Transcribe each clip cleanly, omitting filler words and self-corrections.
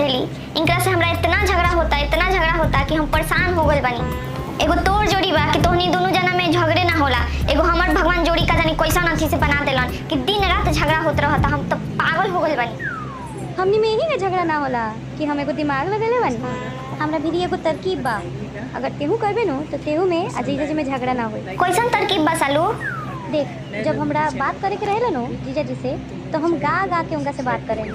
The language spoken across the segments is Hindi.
सहेली, इनकरा से हमरा इतना झगड़ा होता कि हम परेशान हो गइल बानी। एगो तोर जोड़ी बा कि तोहनी दोनों जना में झगड़े ना होला, एगो हमर भगवान जोड़ी का जानी कैसा अथी से बना देलन कि दिन रात झगड़ा होत रहता। हम तो पागल हो गइल बानी। हमनी में यही ना झगड़ा ना होला कि हम एगो दिमाग लगेले बानी। हमरा भी एगो तरकीब बा, अगर तेहू करबे नो तो तेहू में जीजा जी में झगड़ा ना होई। कैसन तरकीब बा सालू? देख, जब हमरा बात करे के रहेला नो जीजा जी से, तो हम गा गा के उनका से बात करें,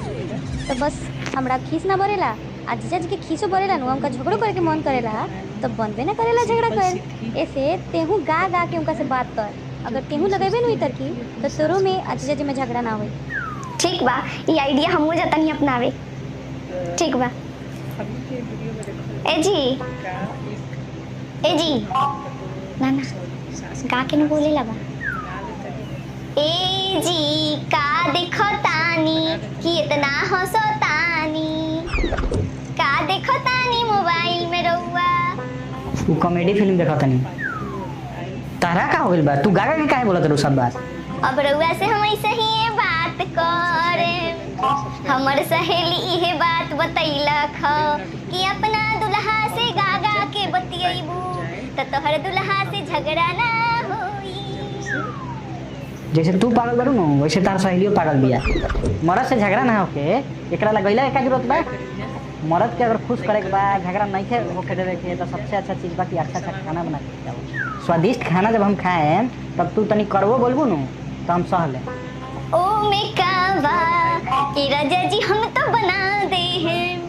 तो बस हमरा खीस ना बरेला आ जीजा जी के खीसो बरेला नो, उनका झगड़ो करे के मन करेला तो बनबे ना करेला झगड़ा कर। ऐसे तेहू गा गा के उनका से बात कर, अगर तेहू लगेबे नो तरकीब तो तोरो में जीजा जी में झगड़ा ना होई। ठीक बा, ये आइडिया हमहू जतनी अपनावे। ठीक बा। ए जी ना गा के न बोले लबा। ए जी का देखो तानी कि इतना हंसो तानी, का देखो तानी मोबाइल में रहुआ। वो कॉमेडी फिल्म देखा तनी। तारा का हो गइल बा? तू गा गा के काहे बोलत रहू सब बात? अब रहुआ से हम ऐसे ही बात करे, हमर सहेली इहे बात बतैलक कि अपना दुल्हा से गा गा के बतियैबू तो तोहर दुल्हा से झगड़ा ना होई। जैसे तू पागल बारू न, वैसे तार सहेलियो पागल बिया। मर्द से झगड़ा ना होके एकरा लगैला का जरूरत बा? मर्द के अगर खुश करे के बा, झगड़ा नहीं होके देवे के, तो सबसे अच्छा चीज बा कि अच्छा खाना बना के खाओ। स्वादिष्ट खाना जब हम खाएं तब तू तनी करवो बोलबू न तो हम सह ले। ओ में कावा कि राजा जी हम तो बना दे हैं,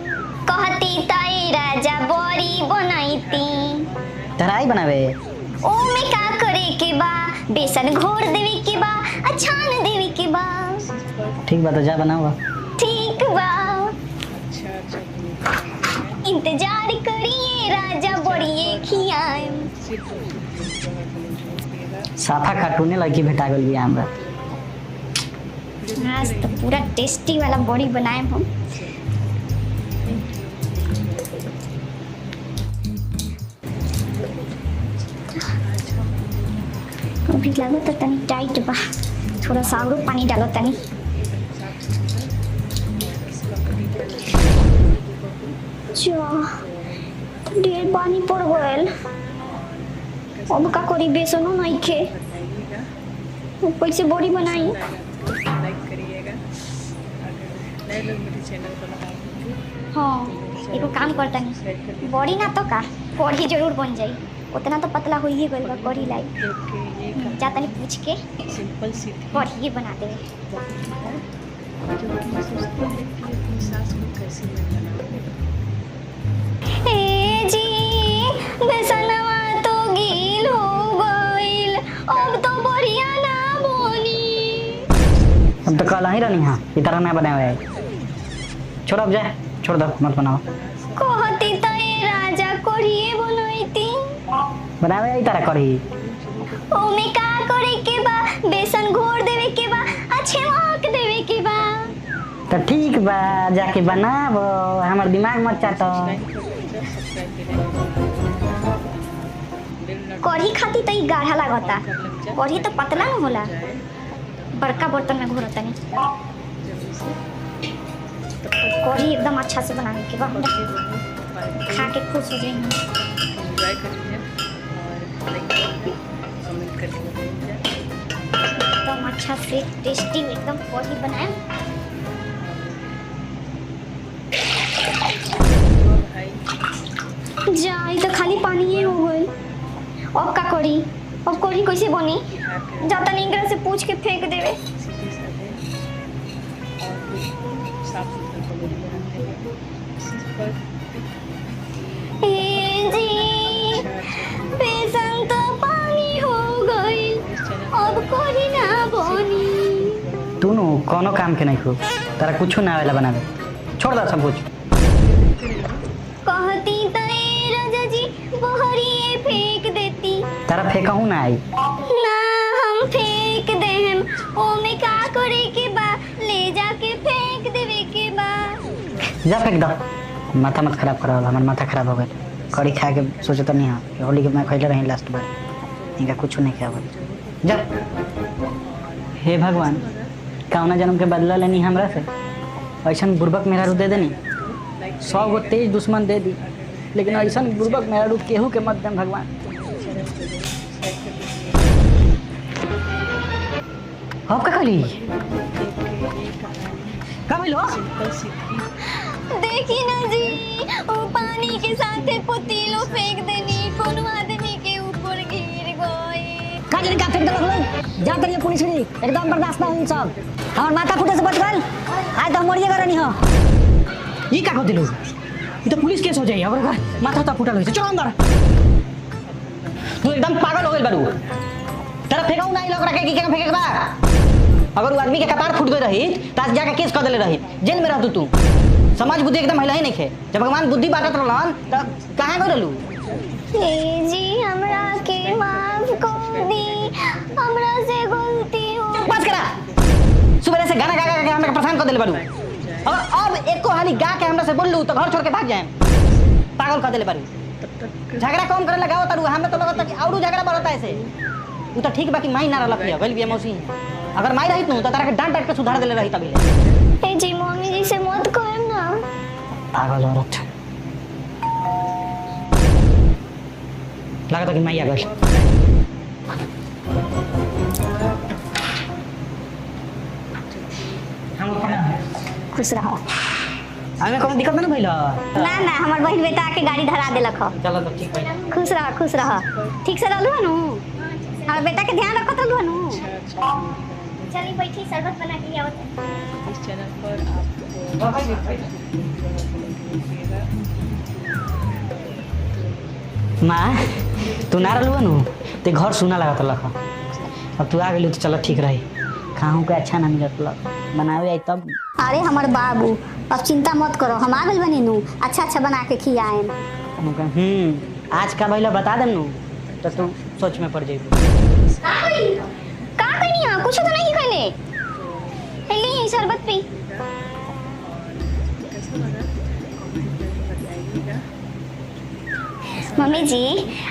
कहती ताई राजा बड़ी बनाईती। तराई बनावे ओ में का करे के बा, बेसन घोर देवे के बा, छान देवे के बा। ठीक बा, तो जा बनाओ। ठीक बा, इंतजार करिए राजा बड़िए खियाए। साफा कार्टूने लड़की भेटा गल बिया हमरा। आज तो पूरा टेस्टी वाला बड़ी बनाए हम। अभी लागो तो तनी टाइट बा, थोड़ा सा और पानी डालो तनी। ढेर पानी पड़ गयल, अब का करी? बेसनो नहीं खे, कैसे बड़ी बनाई? हाँ, एगो काम करता नहीं, बड़ी ना तो का कढ़ी जरूर बन जाई। उतना तो पतला हो ही गइल बा कढ़ी लाई। जा तनी पूछ के कढ़ी बना देवे। ए जी बेसनवा तो गील हो गइल, अब तो बढ़िया ना बनी। अब तो कल ही रहनी हाँ, इतना ना बनावे। छोड़ अब जाए, छोड़ दो, मत बनाओ। कहती तो ये राजा कढ़ी बनैती। बनावे आई तारा कढ़ी। ओमे का करे के बा, बेसन घोर देवे के बा, अच्छे महक देवे के बा। तो ठीक बा, जाके बनाबो, हमार दिमाग मत चाटो। कढ़ी खाती तो ई गाढ़ा लागता, कढ़ी तो पतला न होला। बड़का बर्तन में घोरता नहीं, कढ़ी एकदम अच्छा से बनाने के बाद खा के खुश हो जाएंगे। एकदम अच्छा से टेस्टी एकदम कढ़ी बनाए। जाई तो खाली पानी ही हो गई। अब का करी? अब कढ़ी कैसे बनी? जाता नहीं इंगरा से पूछ के फेंक देवे। जी बेसन तो पानी हो गई, अब कढ़ी ना बनी। तू नु कोनो काम के नहीं खो, तारा कुछ ना आवेला बनावे। छोड़ दो सब कुछ। कहती तो राजा जी बहरी फेंक देती। तारा फेंका हूँ ना आई ना, हम फेंक दे हम। ओमे का करे के बा, ले जाके फेंक देवे के बा। जा फेंक दो, माथा मत खराब करा, हमार माथा खराब हो गए। कढ़ी खा के सोचे तो नहीं हाँ होली के मैं खैले रही लास्ट बार, इनका कुछ नहीं खाया। जा। हे भगवान, कौना जन्म के बदला लेनी हमरा से? ऐसा बुर्बक मेरा रू दे देनी 100 गो तेज दुश्मन दे दी, लेकिन ऐसा बुर्बक मेरा रूप केहू के मत दें भगवान। अब का कहली का भइलो? देखी ना जी, वो पानी के साथ पतीलो फेंक देनी, कोनो आदमी के ऊपर गिर गई। का जने का फेंक देलक? जा करिए पुलिस री, एकदम बर्दाश्त ना होई सब। हमर माथा फूटे से बच गल, आज तो मरिए गरनी हो। ई का कहदिलो? ई तो पुलिस केस हो जाई, अगर ओकर माथा तो फुटल होई छै। चलो अंदर। तू एकदम पागल हो गेल बारू। तेरा फेंकाऊ नहीं लग रहा कि फेंके बा। अगर वो आदमी के कपार फूट गई रही तो आज जाके केस कर देले रही, जेल में रहतू तू। समाज बुद्धि एकदम हिला ही नहीं खे। जब भगवान बुद्धि बांटत रहलन तब कहां गए रहलू? जी हमरा के माफ कर दी, हमरा से गलती हो। बस करा। सुबह से गाना गा गा के हमरा परेशान कर देले बारू। अगर अब एको हाली गा के हमरा से बोललू तो घर छोड़ के भाग जाए। पागल कर देले बारू। झगड़ा कम करे लगाओ तारू, हमरा तो लगता कि औरू झगड़ा बढ़ता है से। उ तो ठीक बाकी माई ना रहल पिया गइल बिया मौसी। अगर माई रहित नु तो तारा के डांट डांट के सुधार देले रही तभी। ए जी मम्मी जी से मत कहम ना। पागल औरत। लगता कि माई आ गई। हम अपना खुश रहो। हमें कोनो दिक्कत ना भइल। ना ना हमर बहन बेटा के गाड़ी धरा देलक ह। चलो तो ठीक है। खुश रह। ठीक से रहलू नु? हमर बेटा के ध्यान रखत रहलू नु? चली बैठी, शरबत बना के आवत। इस चैनल पर आपको माँ तू ना रहलू नु ते घर सुना लगत लख। अब तू आ गेलू तो चलो ठीक रही। खाहू के अच्छा ना मिलत लख, बनावे आई तब। अरे हमर बाबू अब चिंता मत करो, हम आ गइल बनी नु, अच्छा बना के खियाएम। आज का भइला बता देम नु तो तू सोच में पड़ जाइबू। का करी हां? कुछ तो नहीं खले। हेली शरबत पी। मम्मी जी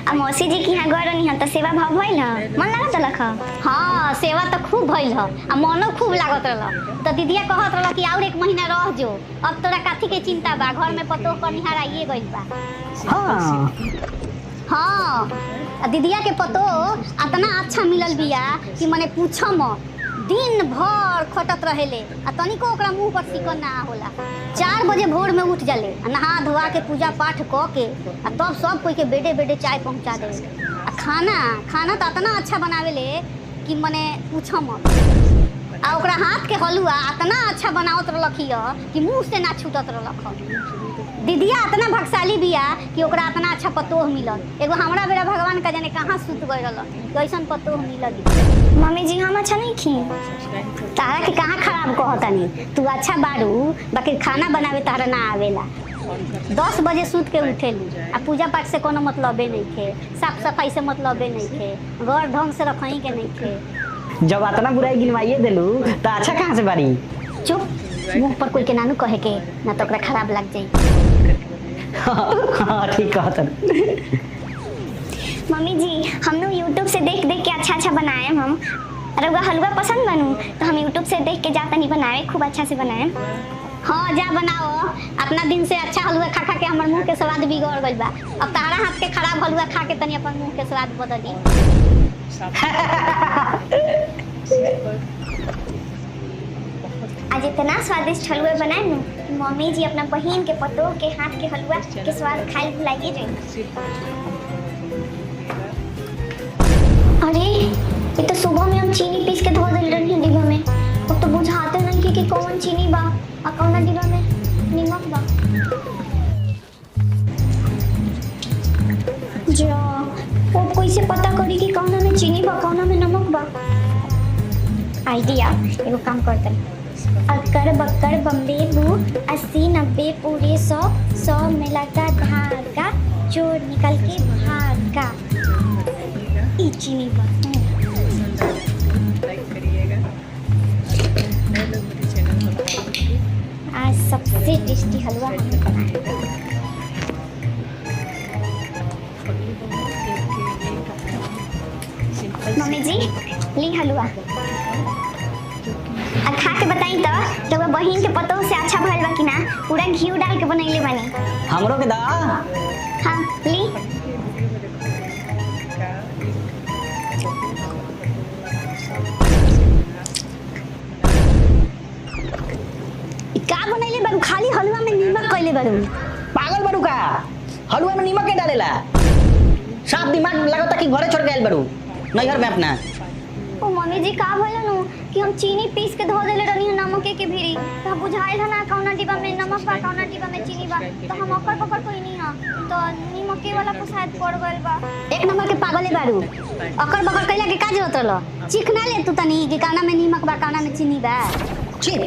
आ मौसी जी की यहाँ गए रहनी हन तो सेवा भाव भइल ह? मन लागत लख? हाँ सेवा तो खूब भइल ह आ मनो खूब लागत रहल। तो दीदिया कहत रहल कि और 1 महीना रह जो, अब तोरा काथी के चिंता बा, घर में पतो कनिहार आइए गइल बा। हां हाँ आ दीदिया के पतो इतना अच्छा मिलल बिया कि मने पूछो मत। दिन भर खटत रहेले आ तनिको ओकरा मुंह पर सिकन ना होला। 4 बजे भोर में उठ जाले आ नहा धोआ के पूजा पाठ क के आ तब सब कोई के बेडे बेडे चाय पहुंचा देले। आ खाना तो इतना अच्छा बनावेले कि मने पूछो मत। आ ओकरा हाथ के हलुआ इतना अच्छा बनावत रहलखिया कि मुंह से ना छूटत रहलख। दीदिया इतना भगशाली बिया कि ओकरा इतना अच्छा पतोह मिलल। एगो हमरा बेरा भगवान का जाने कहाँ सुत गए रहल, कैसन पतोह मिलल। मम्मी जी हम अच्छा नहीं खी। तारा के कहाँ खराब कहतनी, तू अच्छा बारू, बाकी खाना बनावे तारा ना आवेला। 10 बजे सूत के उठेलू आ पूजा पाठ से कोनो मतलबे नहीं थे, साफ सफाई से मतलबे नहीं थे, घर ढंग से रखही के नहीं थे। जब इतना बुराई गिनवाइए देलू तो अच्छा कहाँ से बारी? चुप, मुंह पर कोई के नानू कहे के ना तो ओकरा खराब लग जाई। हाँ ठीक कहत। मम्मी जी हम लोग यूट्यूब से देख देख के अच्छा बनाए हम। रउआ हलवा पसंद बनू तो हम यूट्यूब से देख के जाता नहीं बनाए, खूब अच्छा से बनाए। हाँ जा बनाओ। अपना दिन से अच्छा हलवा खा के हमर मुंह के स्वाद बिगड़ गइल बा। अब तारा हाथ के खराब हलवा खा के तनी अपन मुंह के स्वाद बदली। आज इतना स्वादिष्ट हलवा बनाए नु, मम्मी जी अपना बहन के पतोह के हाथ के हलवा के स्वाद खाए भुलाइए जाए। अरे ये तो सुबह में हम चीनी पीस के धो दिल रही हैं डिब्बा में। अब तो बुझाते नहीं कि कौन चीनी बा और कौन डिब्बा में नमक बा। जा वो कैसे पता करी कि कौन में चीनी बा कौन में नमक बा? आइडिया, एगो काम करते हैं। अक्कर बक्कर बम्बे बू 80 90 पूरे 100 में लगा धागा, चोर निकल के भागा। ई चीनी बा। लाइक करिएगा। नए लोग मेरे चैनल पर आज सबसे टेस्टी हलवा हमने बनाया। मम्मी जी ली हलवा। आ खा के बताई तो रउआ बहिन के पतोह से अच्छा भइल बा कि ना। पूरा घी डाल के बनैले बानी। हमरो के दा। हाँ ली। का बनैले बारू? खाली हलवा में नीमक कइले बारू। पागल बारू का? हलवा में नीमक के डालेला? साफ दिमाग लगता कि घरे छोड़ के आइल बारू नैहर में अपना। ओ मम्मी जी का भइल नु कि हम चीनी पीस के धो देले रहनी नमक के भीरी। तो बुझाइल है ना कौना डिब्बा में नमक बा कौना डिब्बा में चीनी बा। तो हम ओकर पकड़ कोई नहीं हां। तो नीमक के वाला को शायद पड़ गइल बा। एक नंबर के पागले बारू। अकर बकर कइला के का जरूरत रलो? चिकना ले तू तनी कि काना में नीमक बा काना में चीनी बा। ठीक।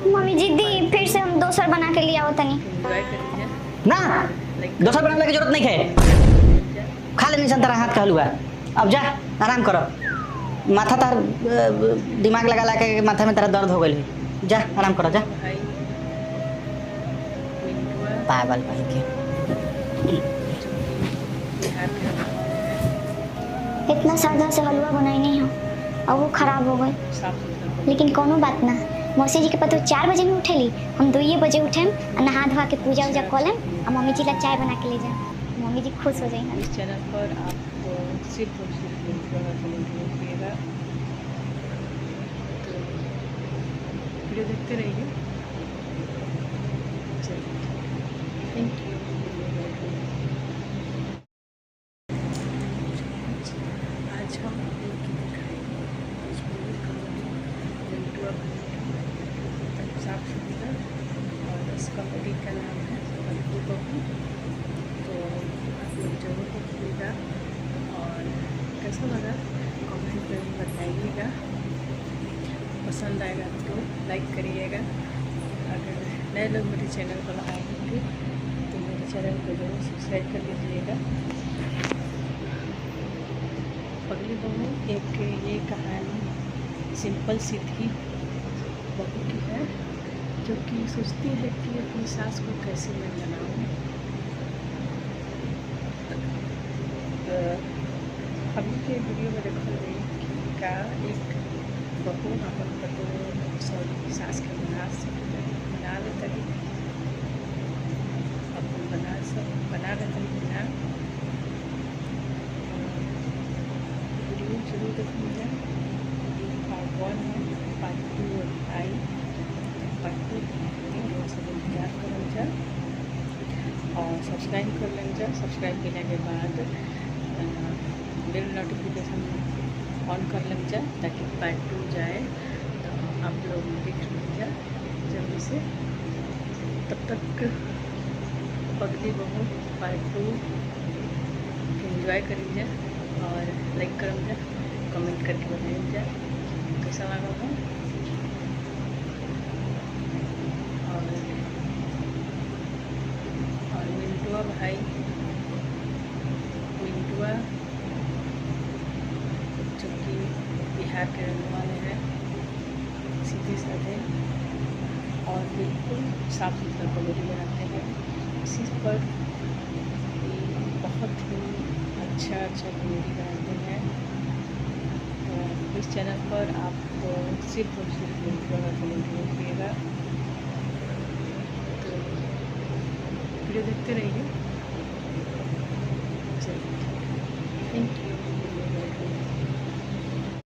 मम्मी जी दी फिर से हम दोसर बना के ले आओ तनी। ना दोसर बनाने की जरूरत नहीं है। खा लेनी सन तेरा हाथ का हलवा। अब जा आराम करो। माथा तार दिमाग लगा ला के माथा में तेरा दर्द हो गई। जा आराम करो जा। पागल भाई के इतना सादा से हलवा बनाई नहीं हो और वो खराब हो गई। लेकिन कोनो बात ना। मौसी जी के पतो 4 बजे में उठेली। हम 2 बजे उठेम और नहा धोवा के पूजा उजा कर लेम और मम्मी जी ला चाय बना के ले जाए। मम्मी जी खुश हो जाएंगे। इस चैनल पर आपको सिर्फ और सिर्फ देखिएगा। तो वीडियो देखते रहिए। Thank you. आज हम साफ सुथरा और इस कॉमेडी का नाम है बहू। तो आप लोग जरूर देखिएगा और कैसा लगा कमेंट में बताइएगा। पसंद आएगा तो लाइक करिएगा। अगर नए लोग मेरे चैनल पर आएंगे तो मेरे चैनल को जरूर सब्सक्राइब कर लीजिएगा। पगली बहू एक ये कहानी सिंपल सी थी बहू की है जो कि सोचती है कि अपनी सास को कैसे मैं मनाऊँ। अभी के वीडियो में देखा गई कि का एक बहू अपन पतो सॉरी सास के बना लेता है अपन बना लेता है बिना वीडियो जरूर देखिएगा। पार्ट 1 है, पार्ट 2 आई, पार्ट 2 सब इंतजार कर जा और सब्सक्राइब कर लें जा। सब्सक्राइब करने के बाद बेल नोटिफिकेशन ऑन कर लें जा ताकि पार्ट 2 जाए तो आप लोग देख लें जा जल्दी से। तब तक पगली बहू पार्ट 2 एंजॉय करें जा और लाइक करें जा, कमेंट करके बताएं जा कैसा लगा हो। और मिंटुआ भाई मिंटुआ जो कि बिहार के रहने वाले हैं, सीधे साधे और बिल्कुल साफ सुथरा कॉमेडी बनाते हैं। इसी पर बहुत ही अच्छा कॉमेडी बनाते हैं। तो इस चैनल पर आपको सिर्फ और सिर्फ मिंटुआ का कॉमेडी देखिएगा। तो वीडियो देखते रहिए।